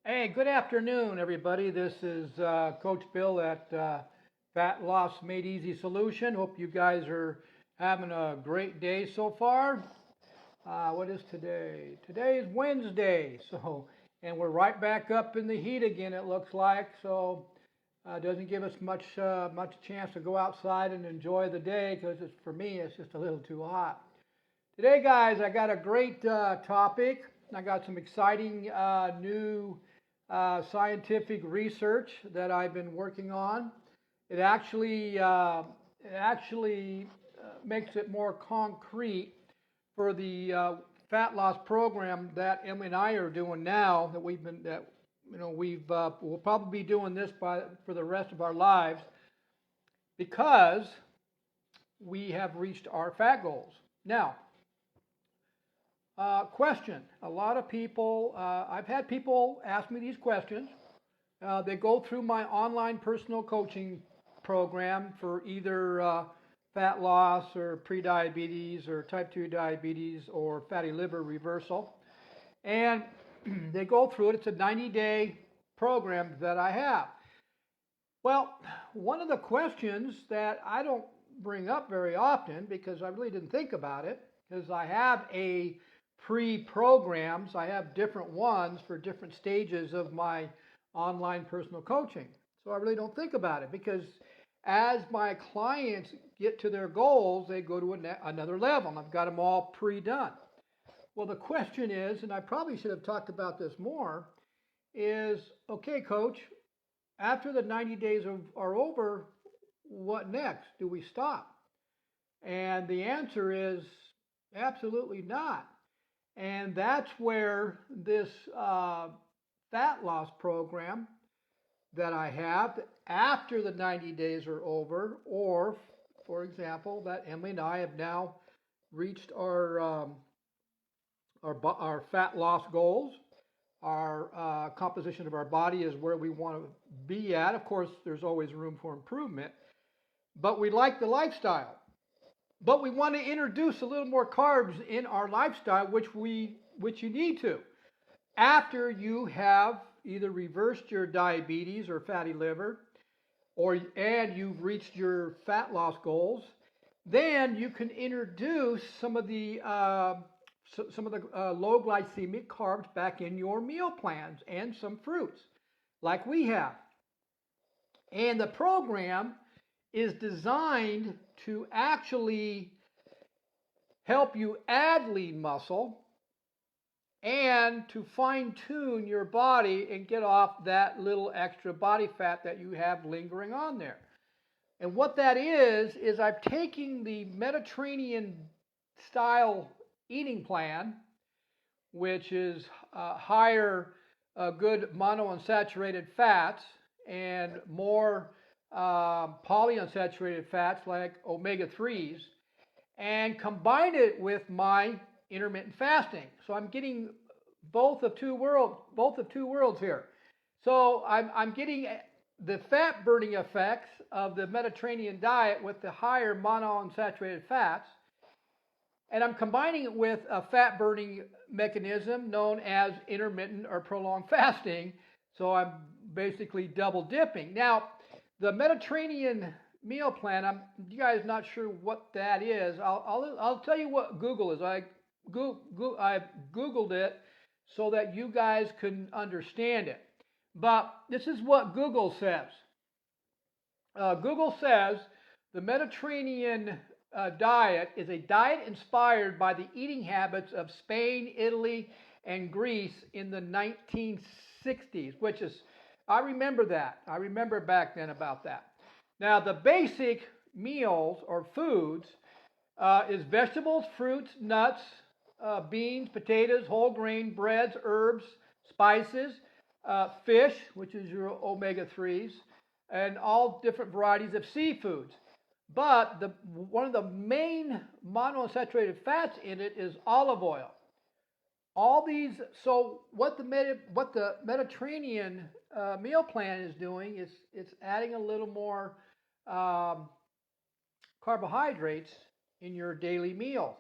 Hey, good afternoon, everybody. This is Coach Bill at Fat Loss Made Easy Solution. Hope you guys are having a great day so far. What is today? Today is Wednesday, and we're right back up in the heat again. It looks like it doesn't give us much chance to go outside and enjoy the day because for me it's just a little too hot. Today, guys, I got a great topic. I got some exciting new scientific research that I've been working on. It actually makes it more concrete for the fat loss program that Emily and I are doing now. We'll probably be doing this for the rest of our lives because we have reached our fat goals. Now, question. A lot of people, I've had people ask me these questions. They go through my online personal coaching program for either fat loss or prediabetes or type 2 diabetes or fatty liver reversal. And they go through it. It's a 90-day program that I have. Well, one of the questions that I don't bring up very often because I really didn't think about it, because I have pre-programs. I have different ones for different stages of my online personal coaching. So I really don't think about it because as my clients get to their goals, they go to another level, and I've got them all pre-done. Well, the question is, and I probably should have talked about this more, is, okay, Coach, after the 90 days are over, what next? Do we stop? And the answer is absolutely not. And that's where this fat loss program that I have after the 90 days are over, or for example, that Emily and I have now reached our fat loss goals. Our composition of our body is where we want to be at. Of course, there's always room for improvement, but we like the lifestyle. But we want to introduce a little more carbs in our lifestyle, which you need to. After you have either reversed your diabetes or fatty liver, and you've reached your fat loss goals, then you can introduce some of the low glycemic carbs back in your meal plans and some fruits, like we have. And the program is designed to actually help you add lean muscle and to fine-tune your body and get off that little extra body fat that you have lingering on there. And what that is I'm taking the Mediterranean style eating plan, which is higher good monounsaturated fats and more polyunsaturated fats like omega-3s, and combine it with my intermittent fasting. So I'm getting both of two worlds here. So I'm getting the fat burning effects of the Mediterranean diet with the higher monounsaturated fats, and I'm combining it with a fat burning mechanism known as intermittent or prolonged fasting. So I'm basically double dipping. Now, the Mediterranean meal plan, you guys not sure what that is. I'll tell you what Google is. I Googled it so that you guys can understand it. But this is what Google says. Google says the Mediterranean diet is a diet inspired by the eating habits of Spain, Italy, and Greece in the 1960s, which is, I remember that. I remember back then about that. Now, the basic meals or foods is vegetables, fruits, nuts, beans, potatoes, whole grain, breads, herbs, spices, fish, which is your omega-3s, and all different varieties of seafoods. But one of the main monounsaturated fats in it is olive oil. All these, so what the Mediterranean meal plan is doing is it's adding a little more carbohydrates in your daily meal.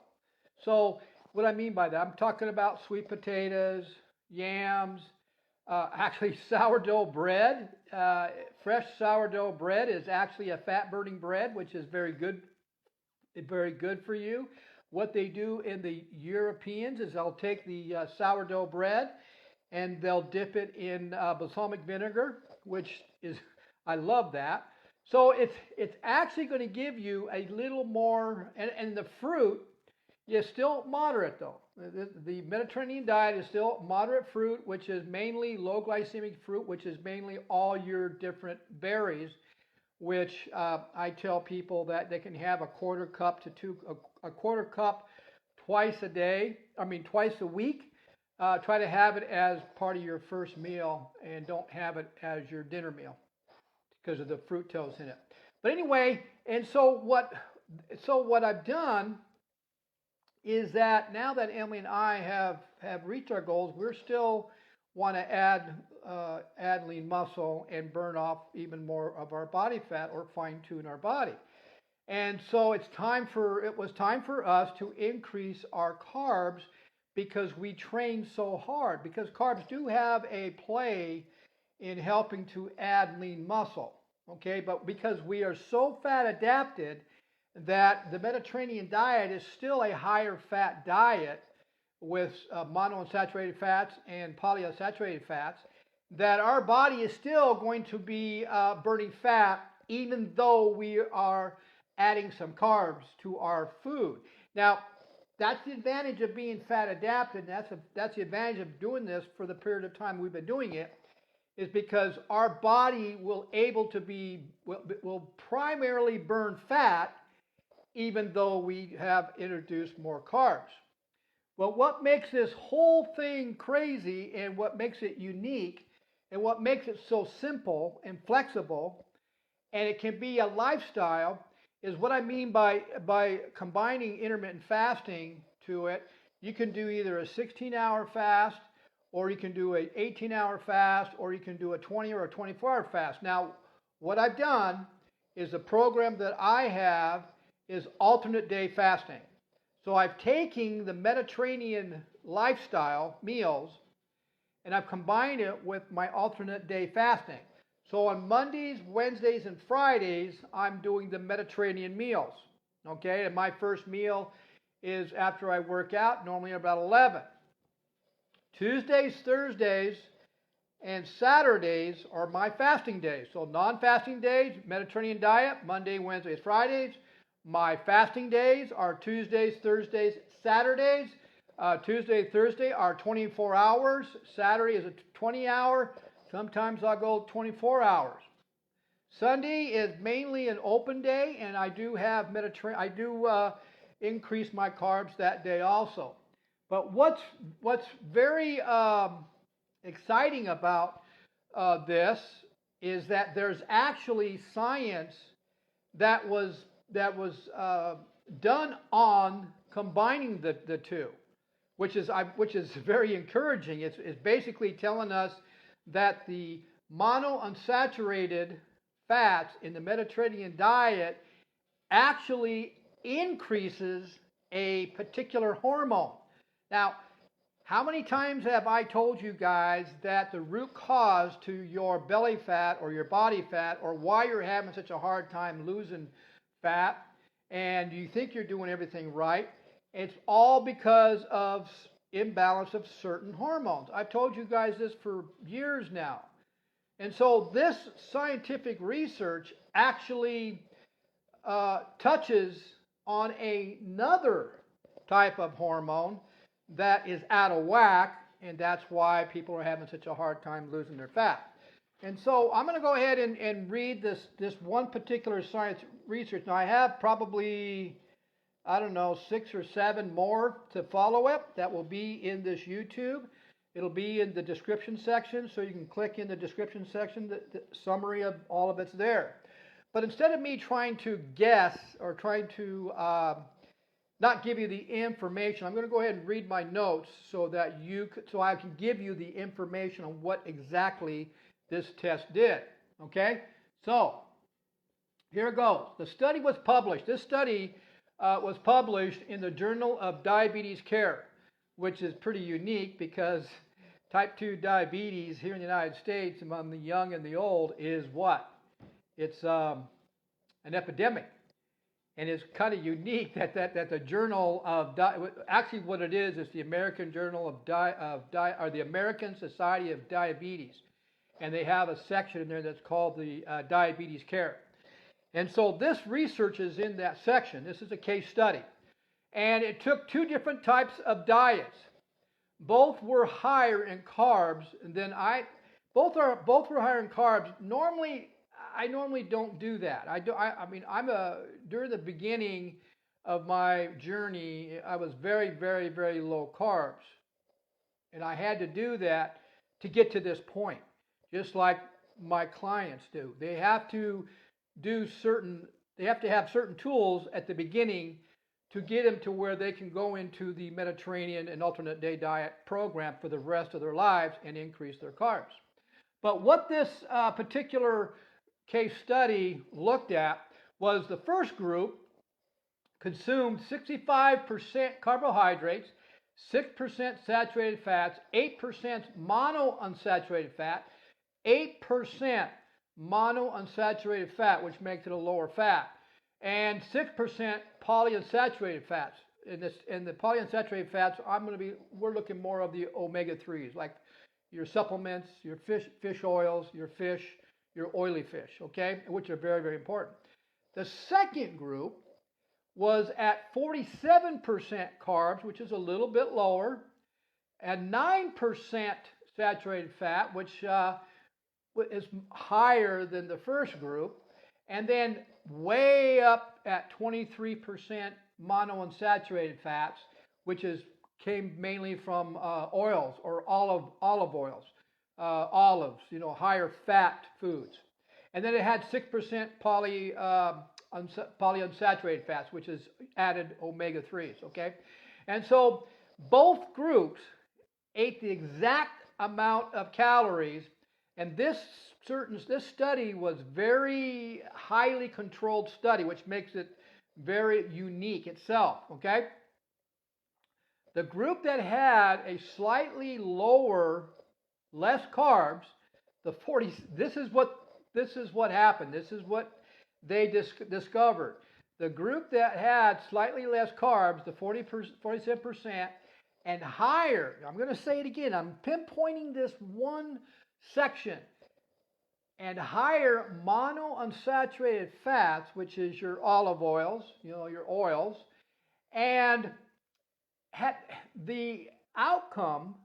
So what I mean by that, I'm talking about sweet potatoes, yams, Actually, sourdough bread, fresh sourdough bread is actually a fat-burning bread, which is very good for you. What they do in the Europeans is they'll take the sourdough bread and they'll dip it in balsamic vinegar, which is, I love that. So it's actually going to give you a little more, and the fruit is still moderate though. The Mediterranean diet is still moderate fruit, which is mainly low glycemic fruit, which is mainly all your different berries, which I tell people that they can have a quarter cup a quarter cup twice a week. Try to have it as part of your first meal and don't have it as your dinner meal because of the fructose in it. But anyway, and so what I've done is that now that Emily and I have reached our goals, we're still want to add lean muscle and burn off even more of our body fat or fine tune our body. And so it was time for us to increase our carbs because we train so hard, because carbs do have a play in helping to add lean muscle, okay? But because we are so fat adapted that the Mediterranean diet is still a higher fat diet with monounsaturated fats and polyunsaturated fats, that our body is still going to be burning fat even though we are adding some carbs to our food. Now, that's the advantage of being fat adapted, and that's the advantage of doing this for the period of time we've been doing it, is because our body will primarily burn fat even though we have introduced more carbs. Well, what makes this whole thing crazy and what makes it unique and what makes it so simple and flexible, and it can be a lifestyle, is what I mean by combining intermittent fasting to it. You can do either a 16-hour fast, or you can do an 18-hour fast, or you can do a 20 or a 24-hour fast. Now, what I've done is the program that I have is alternate day fasting. So I've taken the Mediterranean lifestyle meals and I've combined it with my alternate day fasting. So on Mondays, Wednesdays, and Fridays, I'm doing the Mediterranean meals. Okay, and my first meal is after I work out, normally about 11. Tuesdays, Thursdays, and Saturdays are my fasting days. So non-fasting days, Mediterranean diet, Monday, Wednesdays, Fridays. My fasting days are Tuesdays, Thursdays, Saturdays. Tuesday, Thursday are 24 hours. Saturday is a 20-hour. Sometimes I'll go 24 hours. Sunday is mainly an open day, and I do have increase my carbs that day also. But what's very exciting about this is that there's actually science that was done on combining the two, which is very encouraging. It's basically telling us that the monounsaturated fats in the Mediterranean diet actually increases a particular hormone. Now, how many times have I told you guys that the root cause to your belly fat or your body fat, or why you're having such a hard time losing fat and you think you're doing everything right, it's all because of imbalance of certain hormones. I've told you guys this for years now. And so this scientific research actually touches on another type of hormone that is out of whack, and that's why people are having such a hard time losing their fat. And so I'm going to go ahead and read this one particular science research. Now I have probably, 6 or 7 more to follow it that will be in this YouTube. It'll be in the description section, so you can click in the description section. The summary of all of it's there. But instead of me trying to guess or trying to not give you the information, I'm going to go ahead and read my notes so I can give you the information on what exactly this test did. Okay, so here it goes. The study was published. This study was published in the Journal of Diabetes Care, which is pretty unique because type 2 diabetes here in the United States among the young and the old is what? It's an epidemic. And it's kind of unique that the Journal of actually what it is the American Journal or the American Society of Diabetes, and they have a section in there that's called the diabetes care. And so this research is in that section. This is a case study, and it took two different types of diets. Both were higher in carbs than both were higher in carbs. I normally don't do that. During the beginning of my journey, I was very, very, very low carbs. And I had to do that to get to this point, just like my clients do. They have to have certain tools at the beginning to get them to where they can go into the Mediterranean and alternate day diet program for the rest of their lives and increase their carbs. But what this particular case study looked at was the first group consumed 65% carbohydrates, 6% saturated fats, 8% monounsaturated fat, 8% monounsaturated fat, which makes it a lower fat, and 6% polyunsaturated fats. In the polyunsaturated fats, we're looking more of the omega-3s, like your supplements, your fish oils, your oily fish, okay, which are very, very important. The second group was at 47% carbs, which is a little bit lower, and 9% saturated fat, which is higher than the first group, and then way up at 23% monounsaturated fats, which came mainly from oils or olive oils. Olives, higher fat foods. And then it had 6% polyunsaturated fats, which is added omega-3s, okay? And so both groups ate the exact amount of calories, and this study was very highly controlled study, which makes it very unique itself, okay? The group that had a slightly less carbs, this is what happened. This is what they discovered. The group that had slightly less carbs, the 47%, and higher, I'm going to say it again, I'm pinpointing this one section, and higher monounsaturated fats, which is your olive oils, your oils, and the outcome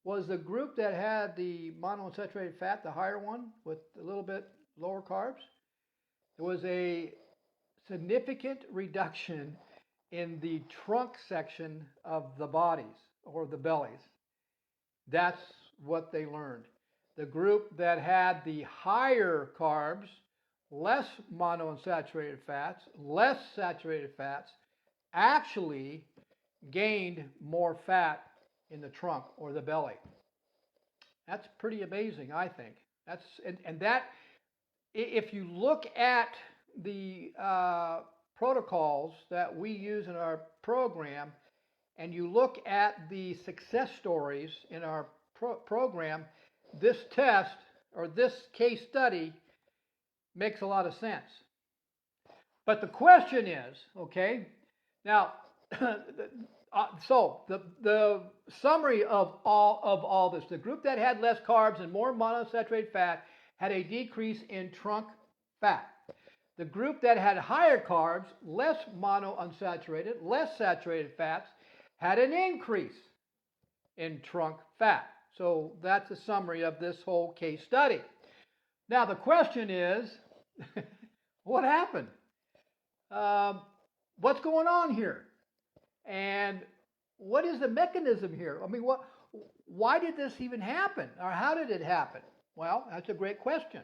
was the group that had the monounsaturated fat, the higher one, with a little bit lower carbs. There was a significant reduction in the trunk section of the bodies or the bellies. That's what they learned. The group that had the higher carbs, less monounsaturated fats, less saturated fats, actually gained more fat in the trunk or the belly. That's pretty amazing, I think. If you look at the protocols that we use in our program, and you look at the success stories in our program, this test or this case study makes a lot of sense. But the question is, okay, now, so the summary of all this, the group that had less carbs and more monounsaturated fat had a decrease in trunk fat. The group that had higher carbs, less monounsaturated, less saturated fats, had an increase in trunk fat. So that's a summary of this whole case study. Now the question is, what happened? What's going on here? And what is the mechanism here? I mean, why did this even happen? Or how did it happen? Well, that's a great question.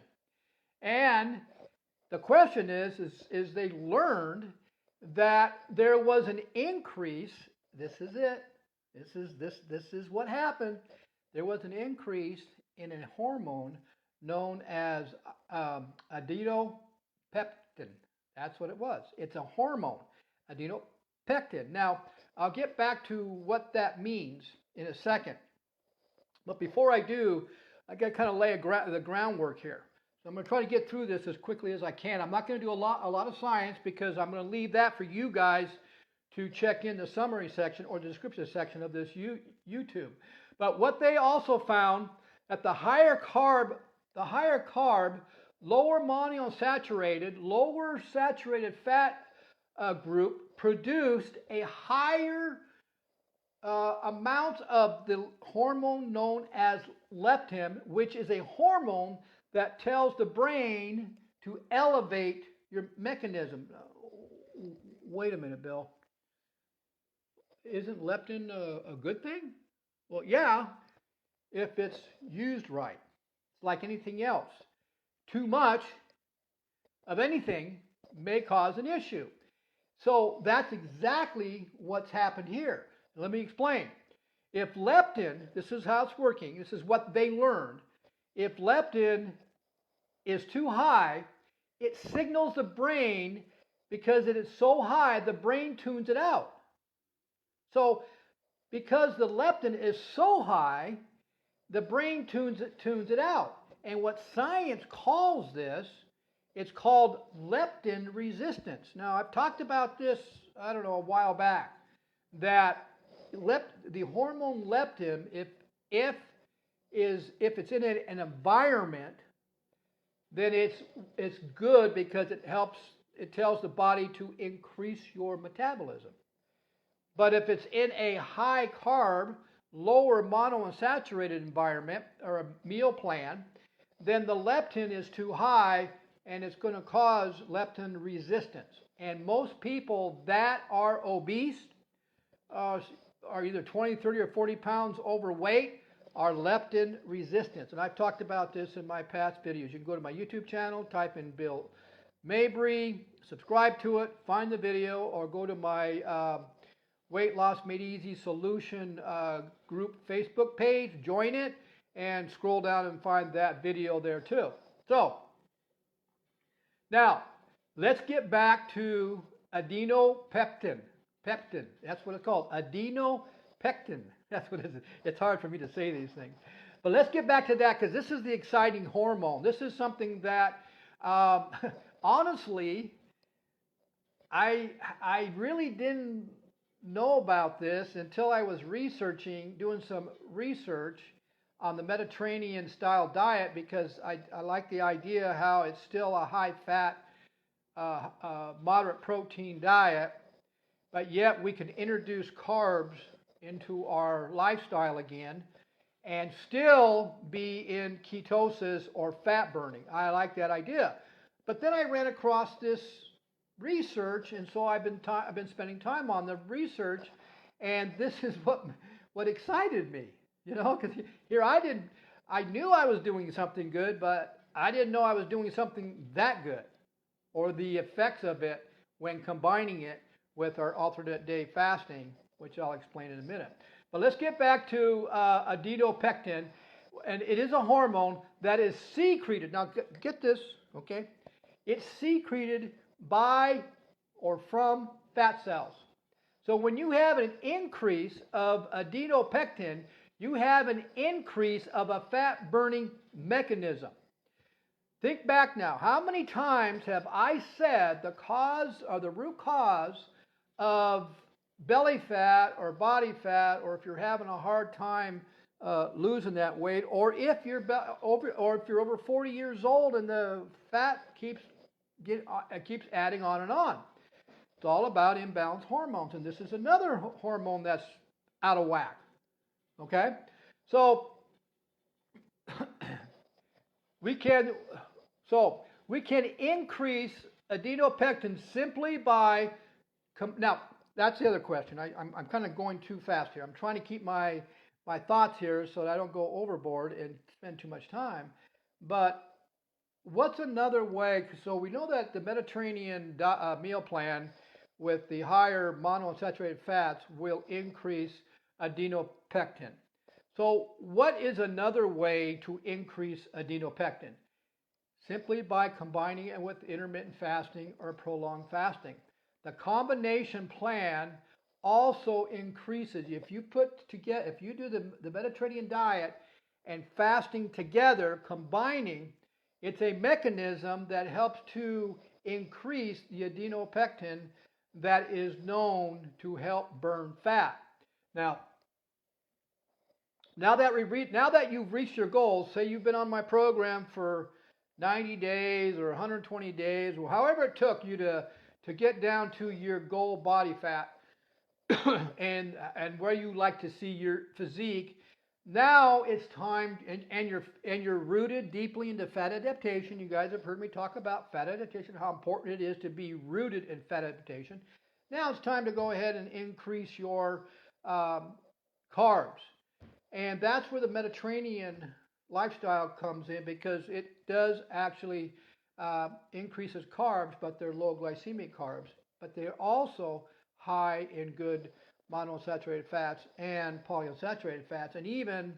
And the question is they learned that there was an increase. This is it. This is what happened. There was an increase in a hormone known as adenopectin. That's what it was. It's a hormone, adenopectin. Now, I'll get back to what that means in a second. But before I do, I got to kind of lay the groundwork here. So I'm going to try to get through this as quickly as I can. I'm not going to do a lot of science because I'm going to leave that for you guys to check in the summary section or the description section of this YouTube. But what they also found that the higher carb, lower monounsaturated, lower saturated fat group produced a higher amount of the hormone known as leptin, which is a hormone that tells the brain to elevate your mechanism. Wait a minute, Bill. Isn't leptin a good thing? Well, yeah, if it's used right. It's like anything else. Too much of anything may cause an issue. So that's exactly what's happened here. Let me explain. If leptin, this is how it's working, this is what they learned. If leptin is too high, it signals the brain because it is so high, the brain tunes it out. So because the leptin is so high, the brain tunes it out. And what science calls this, it's called leptin resistance. Now, I've talked about this, I don't know, a while back, that the hormone leptin, if it's in an environment, then it's good because it tells the body to increase your metabolism. But if it's in a high carb, lower monounsaturated environment or a meal plan, then the leptin is too high and it's going to cause leptin resistance. And most people that are obese, are either 20, 30, or 40 pounds overweight, are leptin resistant. And I've talked about this in my past videos. You can go to my YouTube channel, type in Bill Mabry, subscribe to it, find the video, or go to my Weight Loss Made Easy Solution group Facebook page, join it, and scroll down and find that video there too. So, now, let's get back to adenopectin. Pectin, that's what it's called, adenopectin. That's what it is. It's hard for me to say these things. But let's get back to that because this is the exciting hormone. This is something that, honestly, I really didn't know about this until I was doing some research on the Mediterranean style diet because I like the idea how it's still a high fat, moderate protein diet, but yet we can introduce carbs into our lifestyle again and still be in ketosis or fat burning. I like that idea. But then I ran across this research, and so I've been spending time on the research, and this is what excited me, because here I knew I was doing something good, but I didn't know I was doing something that good, or the effects of it when combining it with our alternate day fasting, which I'll explain in a minute. But let's get back to adenopectin, and it is a hormone that is secreted. Now get this, okay? It's secreted by or from fat cells. So when you have an increase of adenopectin, you have an increase of a fat burning mechanism. Think back now. How many times have I said the cause or the root cause of belly fat or body fat, or if you're having a hard time losing that weight, or if you're over 40 years old and the fat keeps adding on and on? It's all about imbalanced hormones, and this is another hormone that's out of whack. Okay, so we can increase adenopectin simply by now. That's the other question. I'm kind of going too fast here. I'm trying to keep my thoughts here so that I don't go overboard and spend too much time. But what's another way? So we know that the Mediterranean meal plan with the higher monounsaturated fats will increase adenopectin. So what is another way to increase adenopectin? Simply by combining it with intermittent fasting or prolonged fasting. The combination plan also increases. If you do the Mediterranean diet and fasting together, combining, it's a mechanism that helps to increase the adenopectin that is known to help burn fat. Now that you've reached your goals, say you've been on my program for 90 days or 120 days, or however it took you to get down to your goal body fat and where you like to see your physique. Now it's time, and you're rooted deeply into fat adaptation. You guys have heard me talk about fat adaptation, how important it is to be rooted in fat adaptation. Now it's time to go ahead and increase your carbs. And that's where the Mediterranean lifestyle comes in, because it does actually increases carbs, but they're low glycemic carbs. But they're also high in good monounsaturated fats and polyunsaturated fats, and even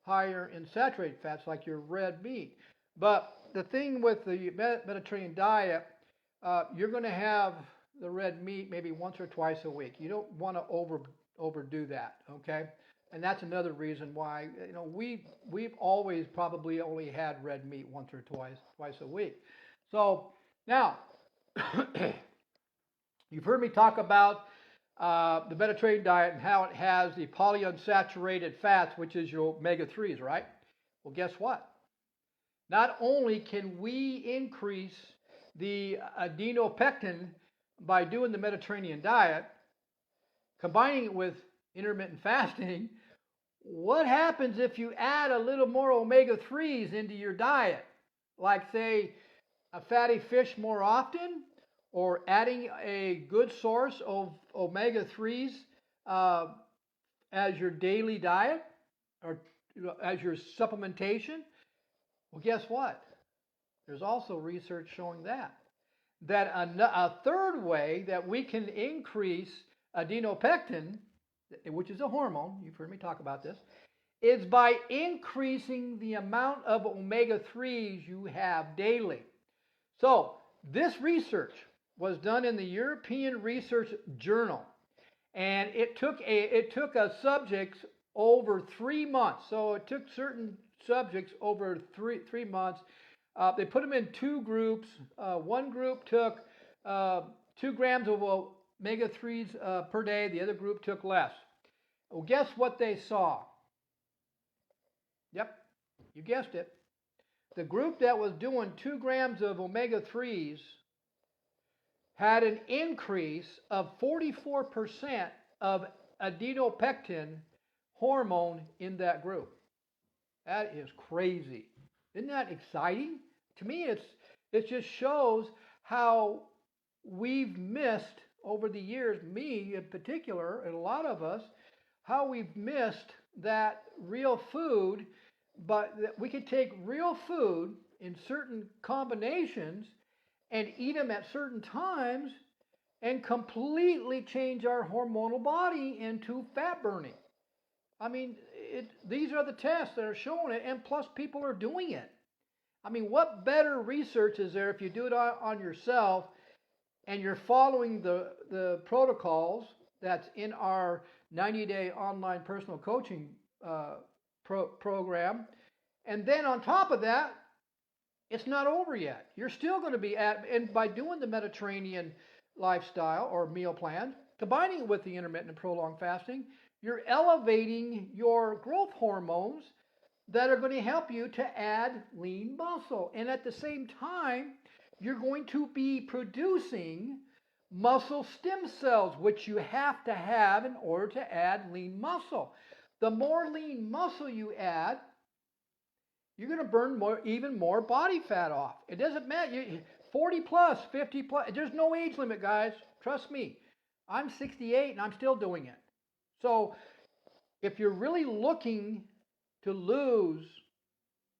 higher in saturated fats like your red meat. But the thing with the Mediterranean diet, you're going to have the red meat maybe once or twice a week. You don't want to overdo that, okay? And that's another reason why, we've always probably only had red meat once or twice a week. So now, you've heard me talk about the Mediterranean diet and how it has the polyunsaturated fats, which is your omega-3s, right? Well, guess what? Not only can we increase the adenopectin by doing the Mediterranean diet, combining it with intermittent fasting, what happens if you add a little more omega-3s into your diet? Like, say, a fatty fish more often, or adding a good source of omega-3s as your daily diet, or as your supplementation. Well, guess what? There's also research showing that a third way that we can increase adenopectin, which is a hormone, you've heard me talk about this, is by increasing the amount of omega-3s you have daily. So this research was done in the European Research Journal, and it took subjects over 3 months. So it took certain subjects over three months. They put them in two groups. One group took 2 grams of omega-3s per day. The other group took less. Well, guess what they saw? Yep, you guessed it. The group that was doing 2 grams of omega-3s had an increase of 44% of adenopectin hormone in that group. That is crazy. Isn't that exciting? To me, it just shows how we've missed over the years, me in particular, and a lot of us, how we've missed that real food, but that we could take real food in certain combinations and eat them at certain times and completely change our hormonal body into fat burning. I mean, these are the tests that are showing it, and plus people are doing it. I mean, what better research is there if you do it on yourself and you're following the protocols that's in our 90-day online personal coaching program. And then on top of that, it's not over yet. You're still going to be and by doing the Mediterranean lifestyle or meal plan, combining it with the intermittent and prolonged fasting, you're elevating your growth hormones that are going to help you to add lean muscle. And at the same time, you're going to be producing muscle stem cells, which you have to have in order to add lean muscle. The more lean muscle you add, you're going to burn even more body fat off. It doesn't matter. 40 plus, 50 plus. There's no age limit, guys. Trust me. I'm 68 and I'm still doing it. So if you're really looking to lose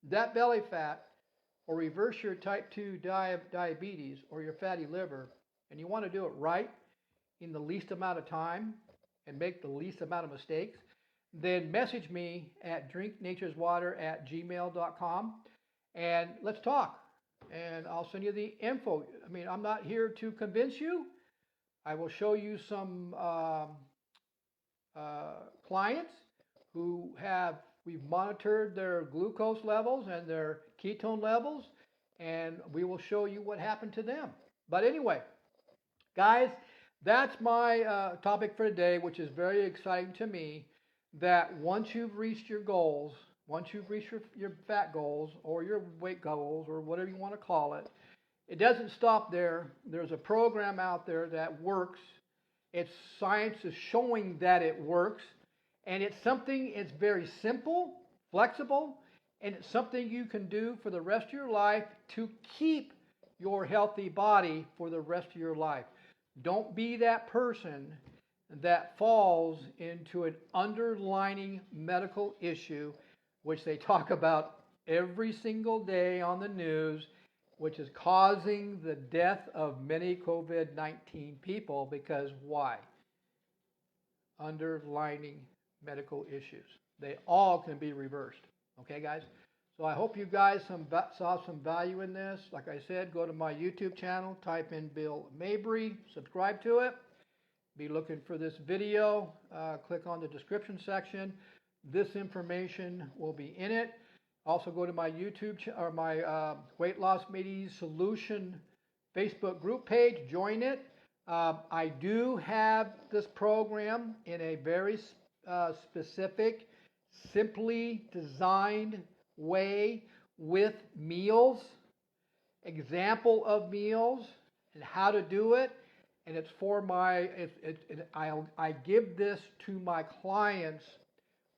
that belly fat or reverse your type 2 diabetes or your fatty liver, and you want to do it right in the least amount of time and make the least amount of mistakes, then message me at drinknatureswater@gmail.com and let's talk. And I'll send you the info. I mean, I'm not here to convince you. I will show you some clients who have We've monitored their glucose levels and their ketone levels, and we will show you what happened to them. But anyway, guys, that's my topic for today, which is very exciting to me, that once you've reached your goals, once you've reached your fat goals or your weight goals or whatever you want to call it, it doesn't stop there. There's a program out there that works. It's science is showing that it works. And it's something, it's very simple, flexible, and it's something you can do for the rest of your life to keep your healthy body for the rest of your life. Don't be that person that falls into an underlying medical issue, which they talk about every single day on the news, which is causing the death of many COVID-19 people. Because why? Underlying medical issues. They all can be reversed. Okay, guys? So I hope you guys saw some value in this. Like I said, go to my YouTube channel, type in Bill Mabry, subscribe to it. Be looking for this video. Click on the description section. This information will be in it. Also go to my YouTube or my Weight Loss Media Solution Facebook group page. Join it. I do have this program in a very specific, simply designed way with meals, example of meals, and how to do it. And it's for my, I give this to my clients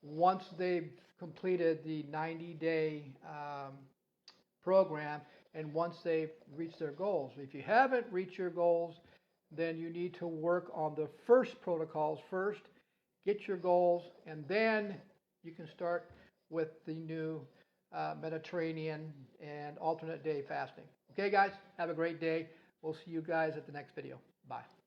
once they've completed the 90-day program and once they've reached their goals. If you haven't reached your goals, then you need to work on the first protocols first, get your goals, and then you can start with the new Mediterranean and alternate day fasting. Okay, guys, have a great day. We'll see you guys at the next video. Bye.